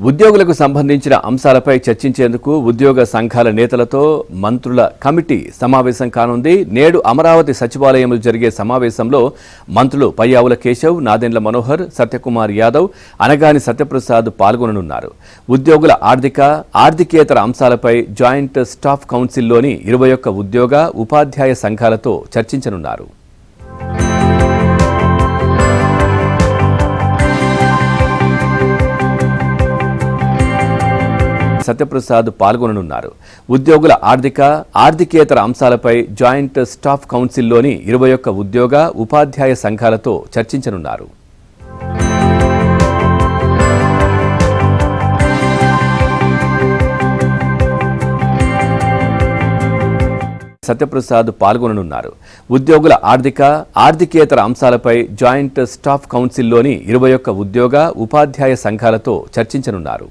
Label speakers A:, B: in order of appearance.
A: ఉద్యోగులకు సంబంధించిన అంశాలపై చర్చించేందుకు ఉద్యోగ సంఘాల నేతలతో మంత్రుల కమిటీ సమావేశం కానుంది. నేడు అమరావతి సచివాలయంలో జరిగే సమావేశంలో మంత్రులు పయ్యావుల కేశవ్, నాదెండ్ల మనోహర్, సత్యకుమార్ యాదవ్, అనగాని సత్యప్రసాద్ పాల్గొననున్నారు. ఉద్యోగుల ఆర్థికేతర అంశాలపై జాయింట్ స్టాఫ్ కౌన్సిల్లోని 21 ఉద్యోగ, ఉపాధ్యాయ సంఘాలతో చర్చించనున్నారు. సత్యప్రసాద్ పాల్గొననున్నారు. ఉద్యోగుల ఆర్థికేతర అంశాలపై జాయింట్ స్టాఫ్ కౌన్సిల్లోని 21 ఉద్యోగ, ఉపాధ్యాయ సంఘాలతో చర్చించనున్నారు. సత్యప్రసాద్ పాల్గొననున్నారు. ఉద్యోగుల ఆర్థికేతర అంశాలపై జాయింట్ స్టాఫ్ కౌన్సిల్లోని 21 ఉద్యోగ, ఉపాధ్యాయ సంఘాలతో చర్చించనున్నారు.